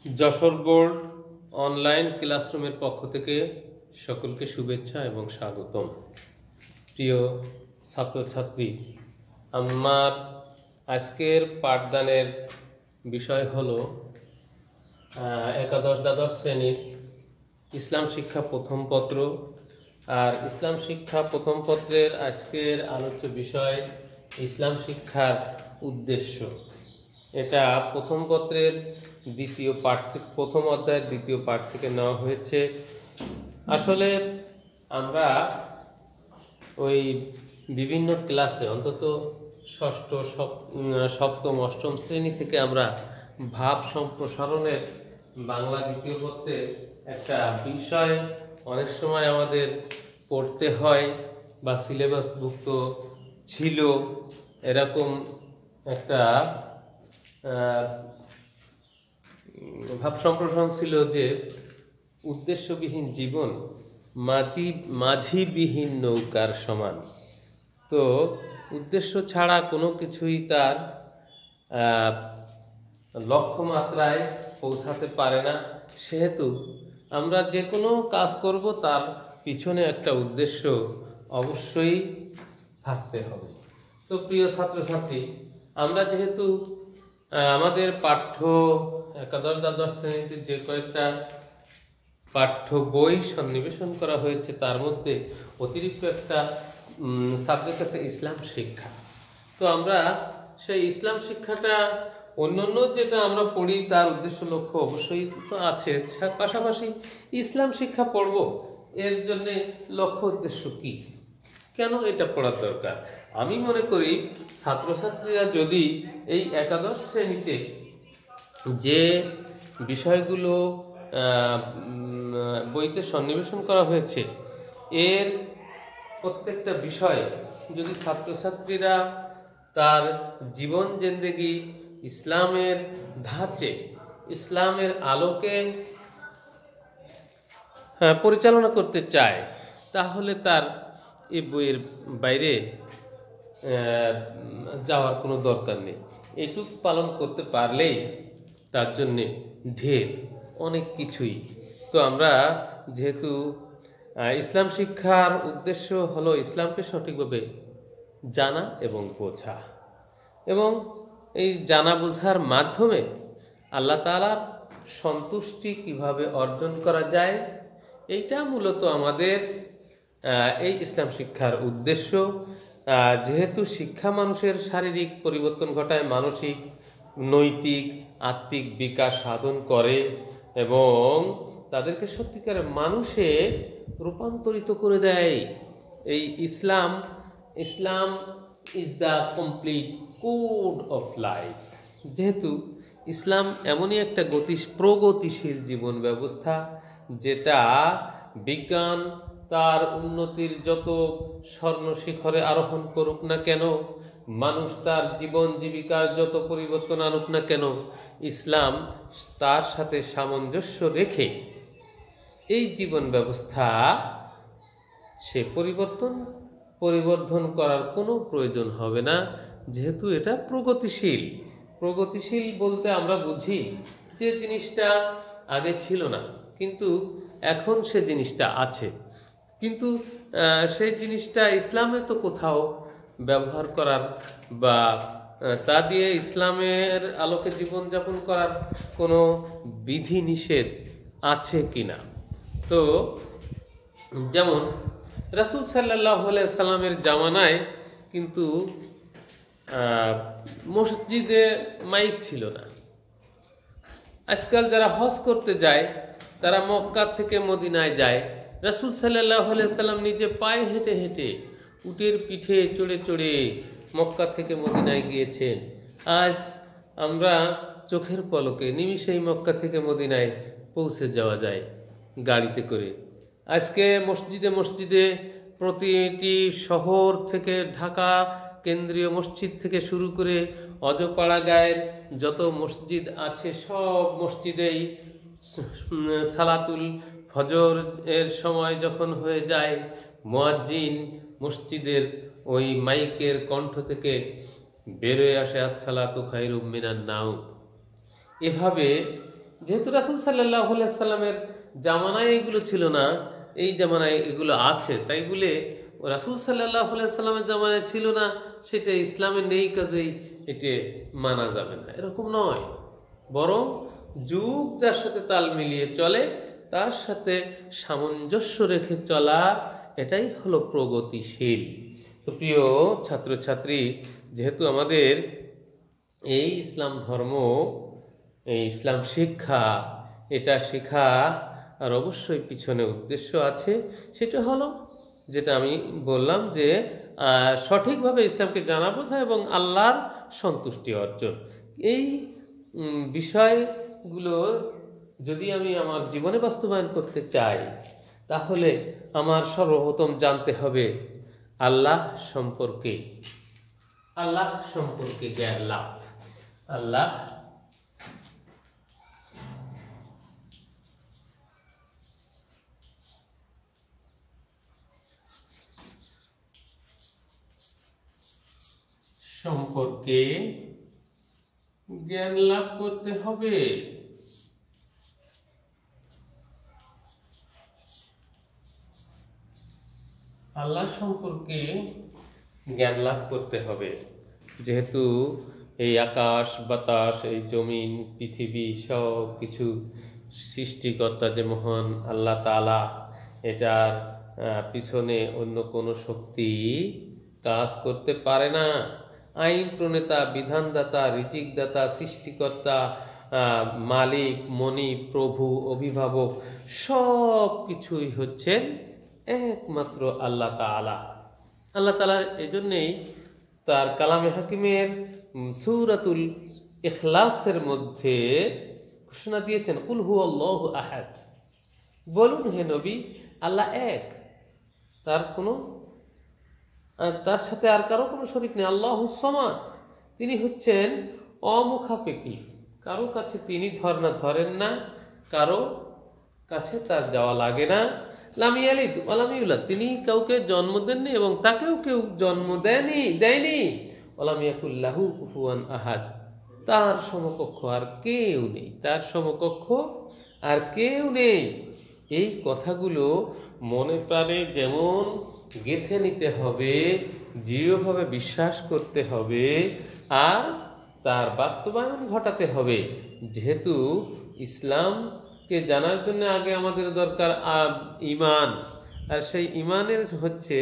Jessore board online ক্লাসরুমের পক্ষ থেকে সকলকে শুভেচ্ছা এবং স্বাগতম। প্রিয় ছাত্রছাত্রী, আমার আজকের পাঠদানের বিষয় হলো একাদশ দ্বাদশ শ্রেণীর ইসলাম শিক্ষা প্রথম পত্র। আর ইসলাম শিক্ষা প্রথম পত্রের আজকের আলোচ্য বিষয় ইসলাম শিক্ষার উদ্দেশ্য। এটা প্রথম পত্রের দ্বিতীয় পাঠ থেকে, প্রথম অধ্যায়ের দ্বিতীয় পাঠ থেকে নেওয়া হয়েছে। আসলে আমরা ওই বিভিন্ন ক্লাসে অন্তত ষষ্ঠ, সপ্তম, অষ্টম শ্রেণী থেকে আমরা ভাব সম্প্রসারণের বাংলা দ্বিতীয় পত্রে একটা বিষয় অনেক সময় আমাদের পড়তে হয় বা সিলেবাসভুক্ত ছিল। এরকম একটা ভাব সম্প্রসারণ ছিল যে উদ্দেশ্যবিহীন জীবন মাঝিবিহীন নৌকার সমান। তো উদ্দেশ্য ছাড়া কোনো কিছুই তার লক্ষ্যমাত্রায় পৌঁছাতে পারে না। সেহেতু আমরা যে কোনো কাজ করব তার পিছনে একটা উদ্দেশ্য অবশ্যই থাকতে হবে। তো প্রিয় ছাত্রছাত্রী, আমরা যেহেতু আমাদের পাঠ্য একাদশ দ্বাদশ শ্রেণীতে যে কয়েকটা পাঠ্য বই সন্নিবেশন করা হয়েছে, তার মধ্যে অতিরিক্ত একটা সাবজেক্ট আছে ইসলাম শিক্ষা। তো আমরা সেই ইসলাম শিক্ষাটা অন্যান্য যেটা আমরা পড়ি তার উদ্দেশ্য লক্ষ্য অবশ্যই তো আছে, পাশাপাশি ইসলাম শিক্ষা পড়ব, এর জন্যে লক্ষ্য উদ্দেশ্য কি, কেন এটা পড়ার দরকার। আমি মনে করি ছাত্রছাত্রীরা যদি এই একাদশ শ্রেণীতে যে বিষয়গুলো বইতে সন্নিবেশন করা হয়েছে, এর প্রত্যেকটা বিষয় যদি ছাত্রছাত্রীরা তার জীবন জিন্দেগি ইসলামের ধাঁচে, ইসলামের আলোকে পরিচালনা করতে চায়, তাহলে তার এই বইয়ের বাইরে যাওয়ার কোনো দরকার নেই। এইটুকু পালন করতে পারলেই তার জন্যে ঢের অনেক কিছুই। তো আমরা যেহেতু ইসলাম শিক্ষার উদ্দেশ্য হলো ইসলামকে সঠিকভাবে জানা এবং বোঝা, এবং এই জানা বোঝার মাধ্যমে আল্লাহ তাআলার সন্তুষ্টি কিভাবে অর্জন করা যায়, এইটা মূলত আমাদের এই ইসলাম শিক্ষার উদ্দেশ্য। যেহেতু শিক্ষা মানুষের শারীরিক পরিবর্তন ঘটায়, মানসিক, নৈতিক, আত্মিক বিকাশ সাধন করে এবং তাদেরকে সত্যিকারের মানুষে রূপান্তরিত করে দেয়। এই Islam is the complete code of life. যেহেতু ইসলাম এমনই একটা প্রগতিশীল জীবন ব্যবস্থা, যেটা বিজ্ঞান তার উন্নতির যত স্বর্ণ শিখরে আরোহণ করুক না কেন, মানুষ তার জীবন জীবিকার যত পরিবর্তন আনুক না কেন, ইসলাম তার সাথে সামঞ্জস্য রেখে এই জীবন ব্যবস্থা সে পরিবর্ধন করার কোনো প্রয়োজন হবে না, যেহেতু এটা প্রগতিশীল। প্রগতিশীল বলতে আমরা বুঝি যে জিনিসটা আগে ছিল না, কিন্তু এখন সে জিনিসটা আছে, কিন্তু সেই জিনিসটা ইসলামে তো কোথাও ব্যবহার করার বা তা দিয়ে ইসলামের আলোকে জীবনযাপন করার কোনো বিধি নিষেধ আছে কিনা। তো যেমন রাসূল সাল্লাল্লাহু আলাইহি সাল্লামের জামানায় কিন্তু মসজিদে মাইক ছিল না। আজকাল যারা হজ করতে যায়, তারা মক্কা থেকে মদিনায় যায়, রাসূল সাল্লাল্লাহু আলাইহি সাল্লাম নিজে পায়ে হেঁটে হেঁটে, উটের পিঠে চড়ে চড়ে মক্কা থেকে মদিনায় গিয়েছেন। আজ আমরা চোখের পলকে নিমিষেই মক্কা থেকে মদিনায় পৌঁছে যাওয়া যায় গাড়িতে করে। আজকে মসজিদে মসজিদে, প্রতিটি শহর থেকে, ঢাকা কেন্দ্রীয় মসজিদ থেকে শুরু করে অজপাড়া গায়ের যত মসজিদ আছে, সব মসজিদেই সালাতুল ফজর এর সময় যখন হয়ে যায়, মুয়াজ্জিন মসজিদের ওই মাইকের কণ্ঠ থেকে বেরোয় আসে আসসালাতু খায়রুম মিনান নাওম। এভাবে যেহেতু রাসূল সাল্লাল্লাহু আলাইহি সাল্লামের জামানায় এগুলো ছিল না, এই জামানায় এগুলো আছে, তাই বলে রাসূল সাল্লাল্লাহু আলাইহি সাল্লামের জামানায় ছিল না সেটা ইসলামে নেই কাজেই এটি মানা যাবে না, এরকম নয়। বরং যুগ যার সাথে তাল মিলিয়ে চলে তার সাথে সামঞ্জস্য রেখে চলা, এটাই হলো প্রগতিশীল। তো প্রিয় ছাত্রছাত্রী, যেহেতু আমাদের এই ইসলাম ধর্ম, এই ইসলাম শিক্ষা, এটা শেখা আর অবশ্যই পিছনে উদ্দেশ্য আছে। সেটা হলো যেটা আমি বললাম যে সঠিকভাবে ইসলামকে জানা বোঝা এবং আল্লাহর সন্তুষ্টি অর্জন। এই বিষয়গুলো যদি আমি আমার জীবনে বাস্তবায়ন করতে চাই, তাহলে আমার সর্বপ্রথম জানতে হবে আল্লাহ সম্পর্কে জ্ঞান লাভ। আল্লাহ সম্পর্কে জ্ঞান লাভ করতে হবে। আল্লাহ সম্পর্কে জ্ঞান লাভ করতে হবে। যেহেতু এই আকাশ বাতাস, এই জমিন পৃথিবী সব কিছু সৃষ্টিকর্তা যে মহান আল্লাহ তাআলা, এটার পিছনে অন্য কোনো শক্তি কাজ করতে পারে না। আইন প্রণেতা, বিধানদাতা, রিজিকদাতা, সৃষ্টিকর্তা, মালিক, মনি, প্রভু, অভিভাবক সব কিছুই হচ্ছেন একমাত্র আল্লাহ তাআলা। আল্লাহ তাআলা এই জন্যেই তার কালামে হাকিমের সূরাতুল ইখলাসের মধ্যে ঘোষণা দিয়েছেন, কুল হুয়াল্লাহু আহাদ, বলুন হে নবী আল্লাহ এক, তার সাথে আর কারো কোনো শরীক নেই। আল্লাহুস সামাদ, তিনি হচ্ছেন অমুখাপেক্ষী, কারো কাছে তিনি ধরেন না, কারো কাছে তার যাওয়া লাগে না। লাম ইয়ালিদ ওয়া লাম ইউলাদ, তিনি কাউকে জন্ম দেননি এবং তাকেও কেউ জন্ম দেয়নি। ওয়া লাম ইয়াকুল লাহু কুফুয়ান আহাদ, তার সমকক্ষ আর কেউ নেই। এই কথাগুলো মনে প্রাণে যেমন গেঁথে নিতে হবে, দৃঢ়ভাবে বিশ্বাস করতে হবে, আর তার বাস্তবায়ন ঘটাতে হবে। যেহেতু ইসলামকে জানার জন্য আগে আমাদের দরকার ঈমান, আর সেই ঈমানের হচ্ছে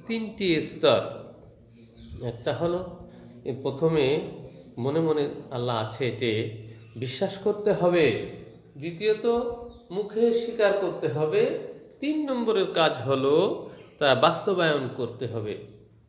3টি স্তর। একটা হলো প্রথমে মনে মনে আল্লাহ আছে এতে বিশ্বাস করতে হবে, দ্বিতীয়ত মুখে স্বীকার করতে হবে, 3 নম্বরের কাজ হলো তা বাস্তবায়ন করতে হবে।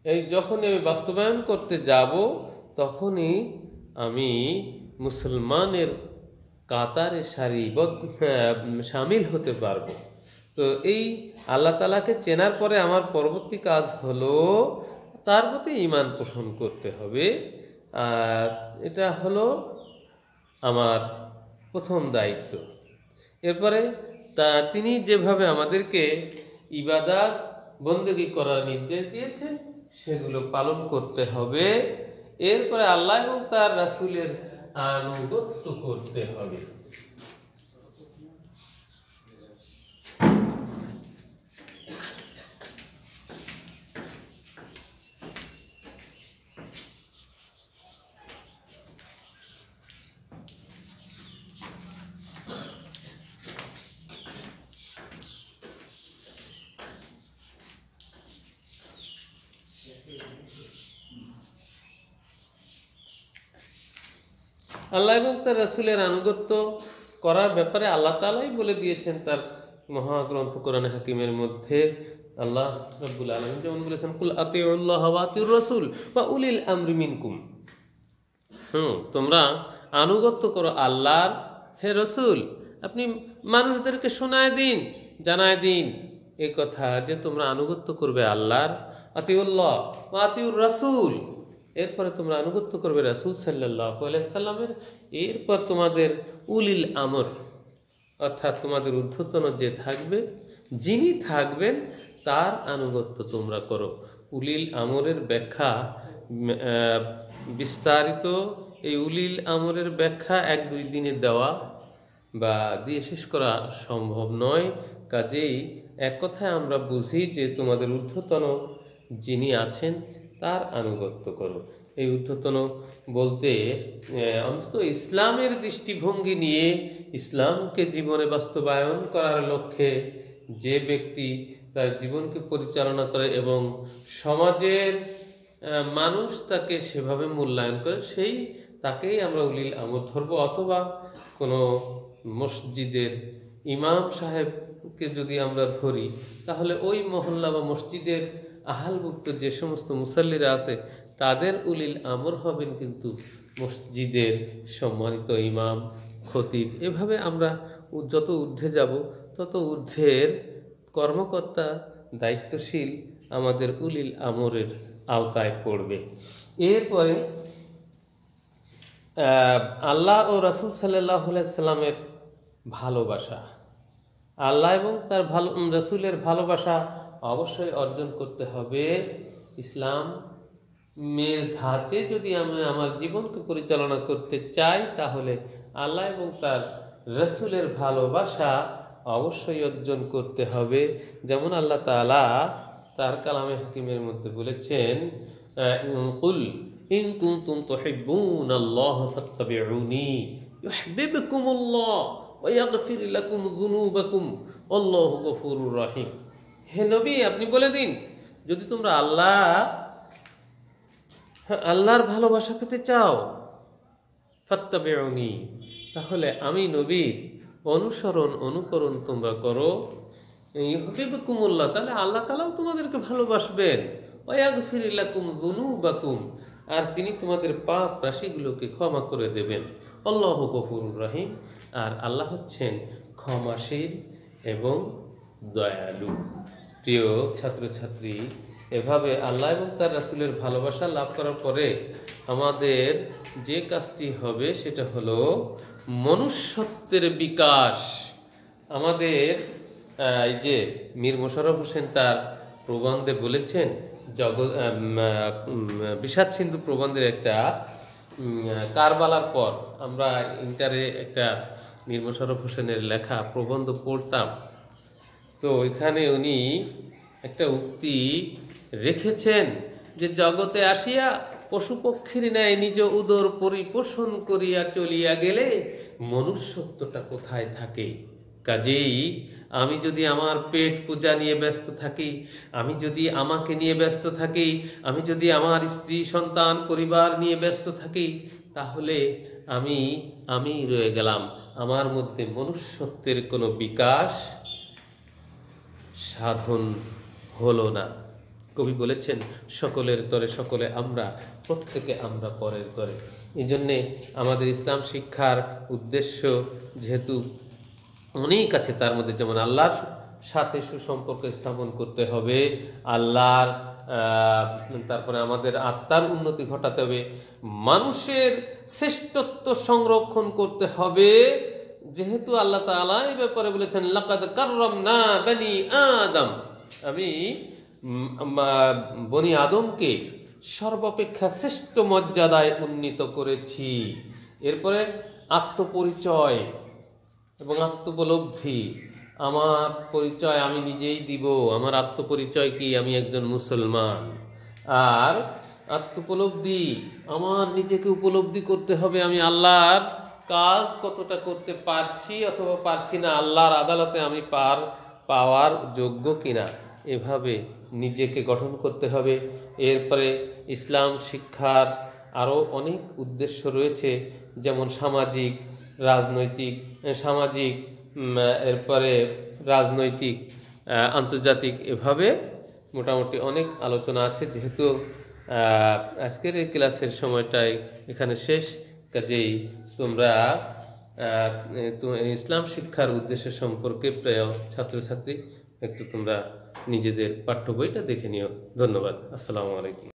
এই যখনই আমি বাস্তবায়ন করতে যাব তখনই আমি মুসলমানের কাতারে শামিল হতে পারবো। তো এই আল্লাহ তাআলাকে চেনার পরে আমার পরবর্তী কাজ হলো তার প্রতি ঈমান পোষণ করতে হবে। আর এটা হলো আমার প্রথম দায়িত্ব। এরপরে তিনি যেভাবে আমাদেরকে ইবাদত বন্দেগী করার নির্দেশ দিয়েছেন সেগুলো পালন করতে হবে। এরপরে আল্লাহ এবং তার রাসূলের আনুগত্য করতে হবে। আল্লাহ এবং তার রাসূলের আনুগত্য করার ব্যাপারে আল্লাহ তাআলাই বলে দিয়েছেন তার মহাগ্রন্থ কোরআন হাকিমের মধ্যে। আল্লাহ রাব্বুল আলামিন যেমন বলেছেন, কুল আতিউল্লাহ ওয়া আতিউর রাসূল ওয়া উলিল আমরি মিনকুম, তোমরা আনুগত্য করো আল্লাহর, হে রাসূল আপনি মানুষদেরকে জানায় দিন এই কথা যে তোমরা আনুগত্য করবে আল্লাহর, আতিউল্লাহ ওয়া আতিউর রাসূল, এরপরে তোমরা আনুগত্য করবে রাসূল সাল্লাল্লাহু আলাইহি সাল্লামের, এরপর তোমাদের উলিল আমর অর্থাৎ তোমাদের ঊর্ধ্বতন যিনি থাকবেন তার আনুগত্য তোমরা করো। উলিল আমরের ব্যাখ্যা বিস্তারিত, এই উলিল আমরের ব্যাখ্যা 1-2 দিনে দেওয়া বা দিয়ে শেষ করা সম্ভব নয়। কাজেই এক কথায় আমরা বুঝি যে তোমাদের ঊর্ধ্বতন যিনি আছেন তার আনুগত্য করো। এই ঊর্ধ্বতন বলতে অন্তত ইসলামের দৃষ্টিভঙ্গি নিয়ে ইসলামকে জীবনে বাস্তবায়ন করার লক্ষ্যে যে ব্যক্তি তার জীবনকে পরিচালনা করে এবং সমাজের মানুষ তাকে সেভাবে মূল্যায়ন করে, তাকেই আমরা উলিল আমর ধরব। অথবা কোনো মসজিদের ইমাম সাহেবকে যদি আমরা ধরি, তাহলে ওই মহল্লা বা মসজিদের আহালভুক্ত যে সমস্ত মুসাল্লিরা আছে তাদের উলিল আমর হবেন কিন্তু মসজিদের সম্মানিত ইমাম, খতিব। এভাবে আমরা যত ঊর্ধ্বে যাব তত ঊর্ধ্বের কর্মকর্তা, দায়িত্বশীল আমাদের উলিল আমরের আওতায় পড়বে। এরপরে আল্লাহ ও রাসূল সাল্লাল্লাহু আলাইহি সাল্লামের ভালোবাসা, আল্লাহ এবং তার রাসূলের ভালোবাসা অবশ্যই অর্জন করতে হবে। ইসলামের ধাঁচে যদি আমি আমার জীবনকে পরিচালনা করতে চাই, তাহলে আল্লাহ এবং তার রাসূলের ভালোবাসা অবশ্যই অর্জন করতে হবে। যেমন আল্লাহ তাআলা তার কালামে হাকিমের মধ্যে বলেছেন, কুল ইন কুনতুম তুহিব্বুনাল্লাহ ফাত্তাবিউনি ইউহিব্বুকুমুল্লাহ ওয়া ইয়াগফির লাকুম যুনুবাকুম আল্লাহু গফুরুর রহিম। হে নবী, আপনি বলে দিন, যদি তোমরা আল্লাহর ভালোবাসা পেতে চাও, ফাত্তাবিউনি, তাহলে আমি নবীর অনুকরণ তোমরা করো। ইউহিব্বুকুমুল্লাহ, তাহলে আল্লাহ তাআলাও তোমাদেরকে ভালোবাসবেন। ওয়া ইয়াগফির লাকুম যুনুবাকুম, আর তিনি তোমাদের পাপ রাশিগুলোকে ক্ষমা করে দেবেন। আল্লাহু গফুরুর রহিম, আর আল্লাহ হচ্ছেন ক্ষমাশীল এবং দয়ালু। প্রিয় ছাত্রছাত্রী, এভাবে আল্লাহ এবং তার রাসূলের ভালোবাসা লাভ করার পরে আমাদের যে কাজটি হবে সেটা হলো মনুষ্যত্বের বিকাশ। আমাদের এই যে মীর মোশাররফ হোসেন তার প্রবন্ধে বলেছেন, বিষাদ সিন্ধু প্রবন্ধের একটা কারবালার পর আমরা ইন্টারে একটা মীর মোশাররফ হোসেনের লেখা প্রবন্ধ পড়তাম। তো এখানে উনি একটা উক্তি রেখেছেন যে জগতে আসিয়া পশুপক্ষীর ন্যায় নিজ উদর পরিপোষণ করিয়া চলিয়া গেলে মনুষ্যত্বটা কোথায় থাকে? কাজেই আমি যদি আমার পেট পূজা নিয়ে ব্যস্ত থাকি, আমি যদি আমাকে নিয়ে ব্যস্ত থাকি, আমি যদি আমার স্ত্রী সন্তান পরিবার নিয়ে ব্যস্ত থাকি, তাহলে আমি রয়ে গেলাম, আমার মধ্যে মনুষ্যত্বের কোনো বিকাশ সাধন হলো না। কবি বলেছেন, সকলের তরে সকলে আমরা, প্রত্যেকে আমরা পরের তরে। এই জন্যে আমাদের ইসলাম শিক্ষার উদ্দেশ্য যেহেতু অনেক আছে, তার মধ্যে যেমন আল্লাহর সাথে সুসম্পর্ক স্থাপন করতে হবে, তারপরে আমাদের আত্মার উন্নতি ঘটাতে হবে, মানুষের শ্রেষ্ঠত্ব সংরক্ষণ করতে হবে। যেহেতু আল্লাহ তাআলা এই ব্যাপারে বলেছেন, লাকাদ কাররামনা বনি আদম, আমি বনি আদমকে সর্বাপেক্ষা শ্রেষ্ঠ মর্যাদায় উন্নীত করেছি। এরপরে আত্মপরিচয় এবং আত্মোপলব্ধি, আমার পরিচয় আমি নিজেই দিব। আমার আত্মপরিচয় কি? আমি একজন মুসলমান। আর আত্মোপলব্ধি, আমার নিজেকে উপলব্ধি করতে হবে আমি আল্লাহর কাজ কতটা করতে পারছি অথবা পারছি না, আল্লাহর আদালতে আমি পাওয়ার যোগ্য কিনা, এভাবে নিজেকে গঠন করতে হবে। এরপরে ইসলাম শিক্ষার আরও অনেক উদ্দেশ্য রয়েছে, যেমন এরপরে রাজনৈতিক, আন্তর্জাতিক, এভাবে মোটামুটি অনেক আলোচনা আছে। যেহেতু আজকের এই ক্লাসের সময়টাই এখানে শেষ, কাজেই তোমরা ইসলাম শিক্ষার উদ্দেশ্য সম্পর্কে প্রিয় ছাত্রছাত্রী একটু তোমরা নিজেদের পাঠ্য বইটা দেখে নিও। ধন্যবাদ। আসসালামু আলাইকুম।